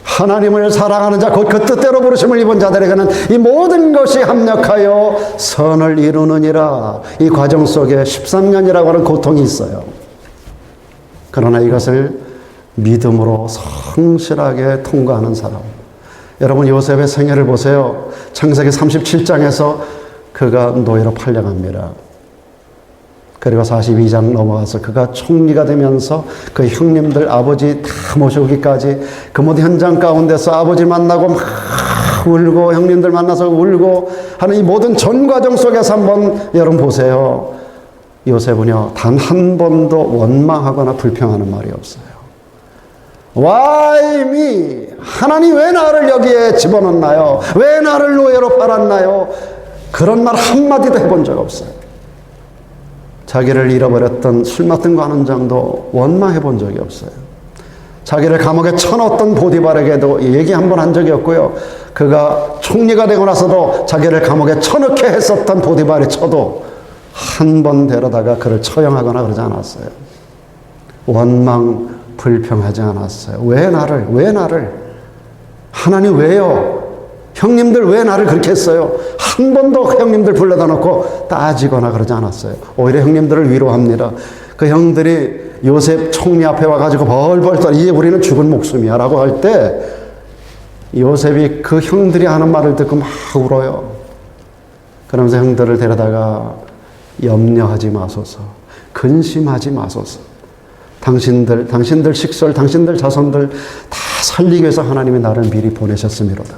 하나님을 사랑하는 자, 곧 그 뜻대로 부르심을 입은 자들에게는 이 모든 것이 합력하여 선을 이루느니라. 이 과정 속에 13년이라고 하는 고통이 있어요. 그러나 이것을 믿음으로 성실하게 통과하는 사람. 여러분 요셉의 생애를 보세요. 창세기 37장에서 그가 노예로 팔려갑니다. 그리고 42장 넘어가서 그가 총리가 되면서 그 형님들 아버지 다 모셔오기까지 그 모든 현장 가운데서 아버지 만나고 막 울고 형님들 만나서 울고 하는 이 모든 전 과정 속에서 한번 여러분 보세요. 요셉은요 단 한 번도 원망하거나 불평하는 말이 없어요. Why me? 하나님 왜 나를 여기에 집어넣나요? 왜 나를 노예로 팔았나요? 그런 말 한마디도 해본 적 없어요. 자기를 잃어버렸던 술 맡은 관원장도 원망해 본 적이 없어요. 자기를 감옥에 쳐넣었던 보디발에게도 얘기 한 번 한 적이 없고요. 그가 총리가 되고 나서도 자기를 감옥에 쳐넣게 했었던 보디발이 쳐도 한 번 데려다가 그를 처형하거나 그러지 않았어요. 원망, 불평하지 않았어요. 왜 나를? 하나님 왜요? 형님들 왜 나를 그렇게 했어요? 한 번도 형님들 불러다 놓고 따지거나 그러지 않았어요. 오히려 형님들을 위로합니다. 그 형들이 요셉 총리 앞에 와가지고 벌벌 떨 이제 우리는 죽은 목숨이야 라고 할 때 요셉이 그 형들이 하는 말을 듣고 막 울어요. 그러면서 형들을 데려다가 염려하지 마소서, 근심하지 마소서. 당신들 식솔, 당신들 자손들 다 살리기 위해서 하나님이 나를 미리 보내셨음이로다.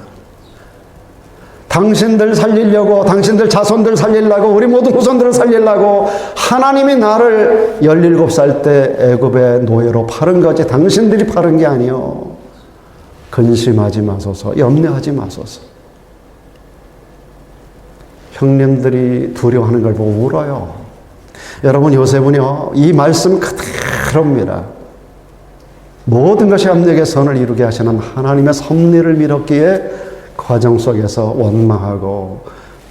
당신들 살리려고, 당신들 자손들 살리려고, 우리 모든 후손들을 살리려고 하나님이 나를 17살 때 애굽의 노예로 팔은 거지 당신들이 팔은 게 아니요. 근심하지 마소서, 염려하지 마소서. 형님들이 두려워하는 걸 보고 울어요. 여러분 요셉은요 이 말씀 그대로입니다. 모든 것이 합력의 선을 이루게 하시는 하나님의 섭리를 믿었기에 과정 속에서 원망하고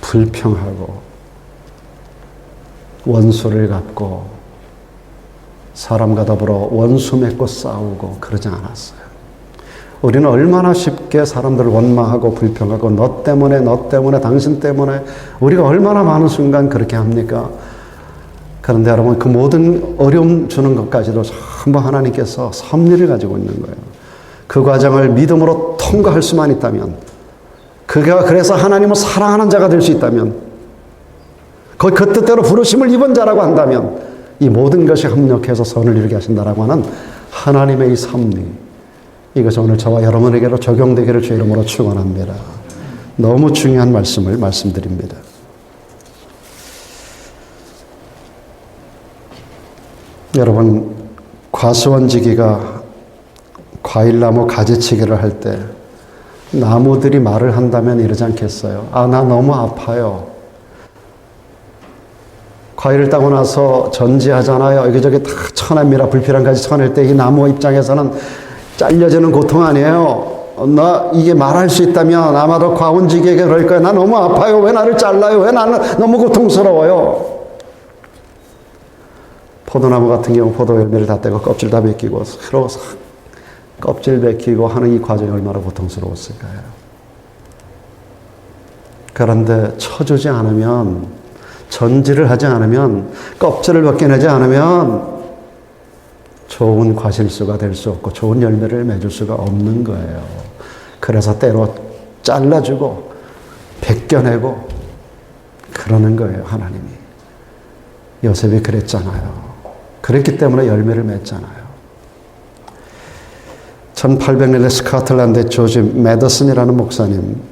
불평하고 원수를 갚고 사람과 더불어 원수 맺고 싸우고 그러지 않았어요. 우리는 얼마나 쉽게 사람들을 원망하고 불평하고 너 때문에 당신 때문에 우리가 얼마나 많은 순간 그렇게 합니까? 그런데 여러분 그 모든 어려움 주는 것까지도 전부 하나님께서 섭리를 가지고 있는 거예요. 그 과정을 믿음으로 통과할 수만 있다면, 그가 그래서 하나님을 사랑하는 자가 될 수 있다면, 그 뜻대로 부르심을 입은 자라고 한다면 이 모든 것이 합력해서 선을 이루게 하신다라고 하는 하나님의 이 섭리, 이것이 오늘 저와 여러분에게로 적용되기를 주의 이름으로 축원합니다. 너무 중요한 말씀을 말씀드립니다. 여러분 과수원지기가 과일나무 가지치기를 할 때 나무들이 말을 한다면 이러지 않겠어요? 아, 나 너무 아파요. 과일을 따고 나서 전지하잖아요. 여기저기 다 쳐냅니다. 불필요한 가지 쳐낼 때 이 나무 입장에서는 잘려지는 고통 아니에요. 나 이게 말할 수 있다면 아마도 과원지기에게 그럴 거예요. 나 너무 아파요. 왜 나를 잘라요? 왜 나는 너무 고통스러워요? 포도나무 같은 경우 포도 열매를 다 떼고 껍질 다 벗기고 새로 껍질 벗기고 하는 이 과정이 얼마나 고통스러웠을까요? 그런데 쳐주지 않으면, 전지를 하지 않으면, 껍질을 벗겨내지 않으면 좋은 과실수가 될 수 없고 좋은 열매를 맺을 수가 없는 거예요. 그래서 때로 잘라주고 벗겨내고 그러는 거예요, 하나님이. 요셉이 그랬잖아요. 그랬기 때문에 열매를 맺잖아요. 1800년대 스코틀랜드 조지 매더슨이라는 목사님,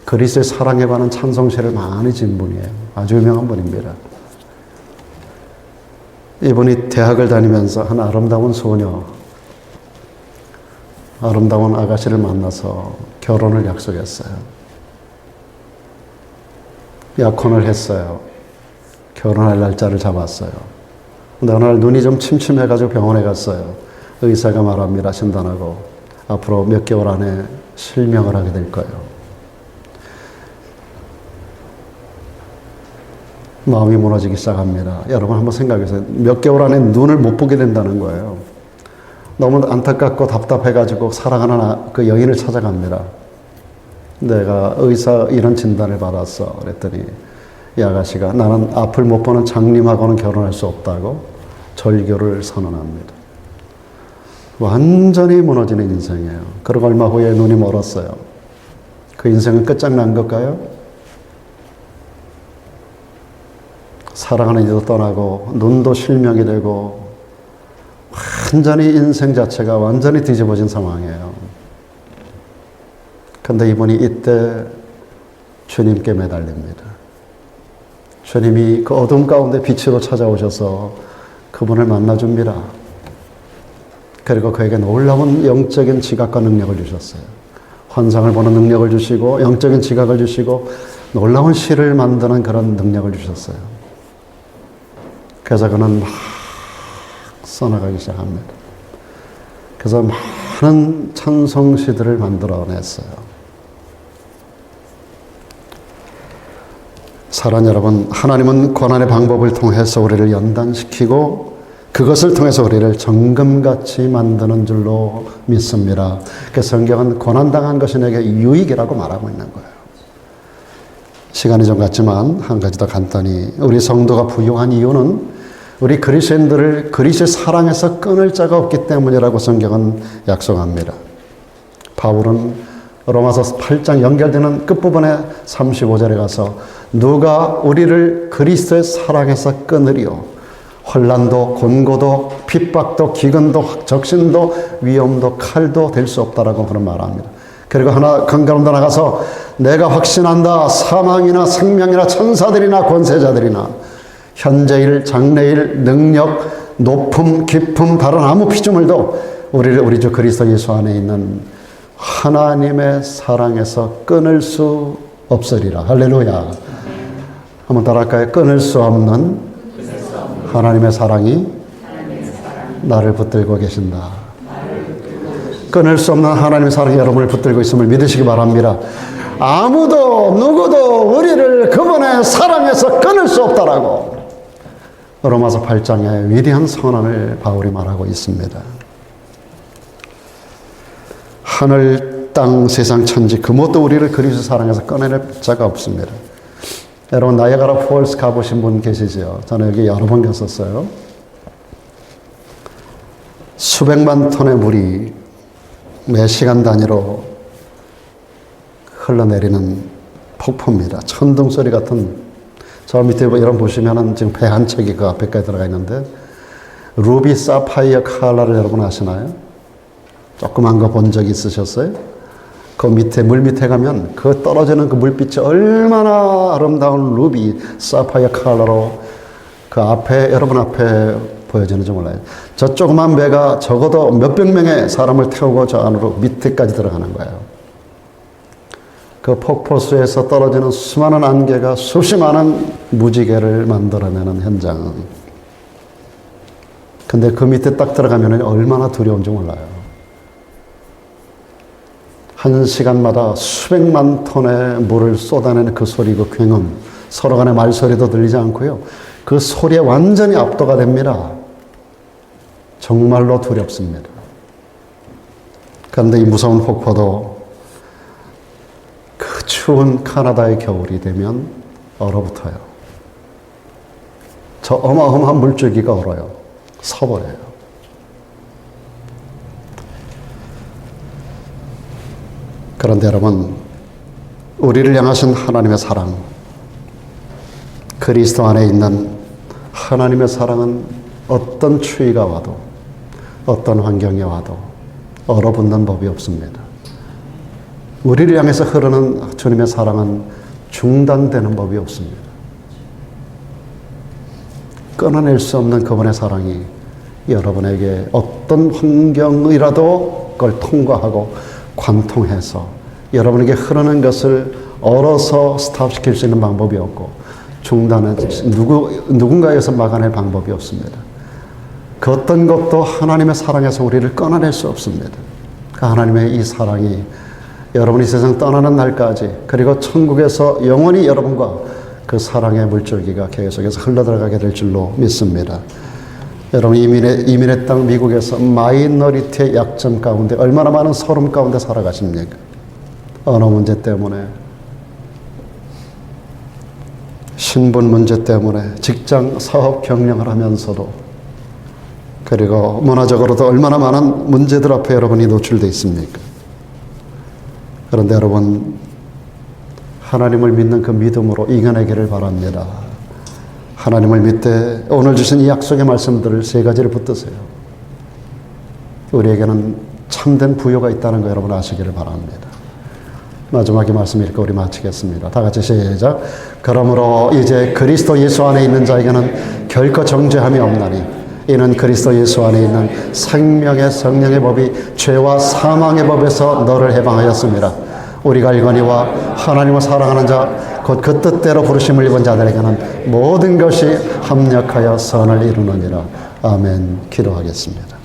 그리스도의 사랑에 관한 찬송시를 많이 지은 분이에요. 아주 유명한 분입니다. 이분이 대학을 다니면서 한 아름다운 소녀, 아름다운 아가씨를 만나서 결혼을 약속했어요. 약혼을 했어요. 결혼할 날짜를 잡았어요. 근데 어느 날 눈이 좀 침침해가지고 병원에 갔어요. 의사가 말합니다. 진단하고 앞으로 몇 개월 안에 실명을 하게 될 거예요. 마음이 무너지기 시작합니다. 여러분 한번 생각해보세요. 몇 개월 안에 눈을 못 보게 된다는 거예요. 너무 안타깝고 답답해가지고 사랑하는 그 여인을 찾아갑니다. 내가 의사 이런 진단을 받았어. 그랬더니 이 아가씨가 나는 앞을 못 보는 장님하고는 결혼할 수 없다고 절교를 선언합니다. 완전히 무너지는 인생이에요. 그리고 얼마 후에 눈이 멀었어요. 그 인생은 끝장난 걸까요? 사랑하는 이도 떠나고 눈도 실명이 되고 완전히 인생 자체가 완전히 뒤집어진 상황이에요. 근데 이분이 이때 주님께 매달립니다. 주님이 그 어둠 가운데 빛으로 찾아오셔서 그분을 만나줍니다. 그리고 그에게 놀라운 영적인 지각과 능력을 주셨어요. 환상을 보는 능력을 주시고 영적인 지각을 주시고 놀라운 시를 만드는 그런 능력을 주셨어요. 그래서 그는 막 써나가기 시작합니다. 그래서 많은 찬송시들을 만들어냈어요. 사랑 여러분, 하나님은 고난의 방법을 통해서 우리를 연단시키고 그것을 통해서 우리를 정금같이 만드는 줄로 믿습니다. 그래서 성경은 고난당한 것이 내게 유익이라고 말하고 있는 거예요. 시간이 좀 갔지만 한 가지 더 간단히, 우리 성도가 부유한 이유는 우리 그리스도인들을 그리스도의 사랑에서 끊을 자가 없기 때문이라고 성경은 약속합니다. 바울은 로마서 8장 연결되는 끝부분에 35절에 가서 누가 우리를 그리스도의 사랑에서 끊으리요? 혼란도 곤고도 핍박도 기근도 적신도 위험도 칼도 될 수 없다라고 그런 말합니다. 그리고 하나 강가로 나가서 내가 확신한다. 사망이나 생명이나 천사들이나 권세자들이나 현재일 장래일 능력 높음 깊음 다른 아무 피조물도 우리를 우리 주 그리스도 예수 안에 있는 하나님의 사랑에서 끊을 수 없으리라. 할렐루야. 한번 따라할까요? 끊을 수 없는 하나님의 사랑이 나를 붙들고 계신다. 끊을 수 없는 하나님의 사랑이 여러분을 붙들고 있음을 믿으시기 바랍니다. 아무도 누구도 우리를 그분의 사랑에서 끊을 수 없다라고 로마서 8장의 위대한 선언을 바울이 말하고 있습니다. 하늘, 땅, 세상, 천지 그 무엇도 우리를 그리스도 사랑에서 꺼내낼 자가 없습니다. 여러분 나이아가라 폴스 가보신 분 계시죠? 저는 여기 여러 번 갔었어요. 수백만 톤의 물이 매 시간 단위로 흘러내리는 폭포입니다. 천둥 소리 같은. 저 밑에 여러분 보시면은 지금 배 한 척이 그 앞에까지 들어가 있는데 루비 사파이어 칼라를 여러분 아시나요? 조그만 거 본 적 있으셨어요? 그 밑에 물 밑에 가면 그 떨어지는 그 물빛이 얼마나 아름다운 루비 사파이어 칼라로 그 앞에 여러분 앞에 보여지는지 몰라요. 저 조그만 배가 적어도 몇백 명의 사람을 태우고 저 안으로 밑에까지 들어가는 거예요. 그 폭포수에서 떨어지는 수많은 안개가 수십 많은 무지개를 만들어내는 현장. 근데 그 밑에 딱 들어가면 얼마나 두려운지 몰라요. 한 시간마다 수백만 톤의 물을 쏟아내는 그 소리, 그 굉음, 서로 간의 말소리도 들리지 않고요. 그 소리에 완전히 압도가 됩니다. 정말로 두렵습니다. 그런데 이 무서운 폭포도 그 추운 카나다의 겨울이 되면 얼어붙어요. 저 어마어마한 물줄기가 얼어요. 서버려요. 그런데 여러분, 우리를 향하신 하나님의 사랑, 그리스도 안에 있는 하나님의 사랑은 어떤 추위가 와도, 어떤 환경이 와도 얼어붙는 법이 없습니다. 우리를 향해서 흐르는 주님의 사랑은 중단되는 법이 없습니다. 끊어낼 수 없는 그분의 사랑이 여러분에게 어떤 환경이라도 그걸 통과하고 관통해서 여러분에게 흐르는 것을 얼어서 스탑시킬 수 있는 방법이 없고, 중단은 누군가에서 막아낼 방법이 없습니다. 그 어떤 것도 하나님의 사랑에서 우리를 끊어낼 수 없습니다. 그 하나님의 이 사랑이 여러분이 세상 떠나는 날까지, 그리고 천국에서 영원히 여러분과 그 사랑의 물줄기가 계속해서 흘러들어가게 될 줄로 믿습니다. 여러분, 이민의 땅 미국에서 마이너리티의 약점 가운데 얼마나 많은 서름 가운데 살아가십니까? 언어 문제 때문에, 신분 문제 때문에, 직장 사업 경영을 하면서도, 그리고 문화적으로도 얼마나 많은 문제들 앞에 여러분이 노출되어 있습니까? 그런데 여러분, 하나님을 믿는 그 믿음으로 이겨내기를 바랍니다. 하나님을 믿되 오늘 주신 이 약속의 말씀들을 세 가지를 붙드세요. 우리에게는 참된 부요가 있다는 거 여러분 아시기를 바랍니다. 마지막에 말씀 읽고 우리 마치겠습니다. 다 같이 시작. 그러므로 이제 그리스도 예수 안에 있는 자에게는 결코 정죄함이 없나니, 이는 그리스도 예수 안에 있는 생명의 성령의 법이 죄와 사망의 법에서 너를 해방하였습니다. 우리가 알거니와 하나님을 사랑하는 자 곧 그 뜻대로 부르심을 입은 자들에게는 모든 것이 합력하여 선을 이루느니라. 아멘. 기도하겠습니다.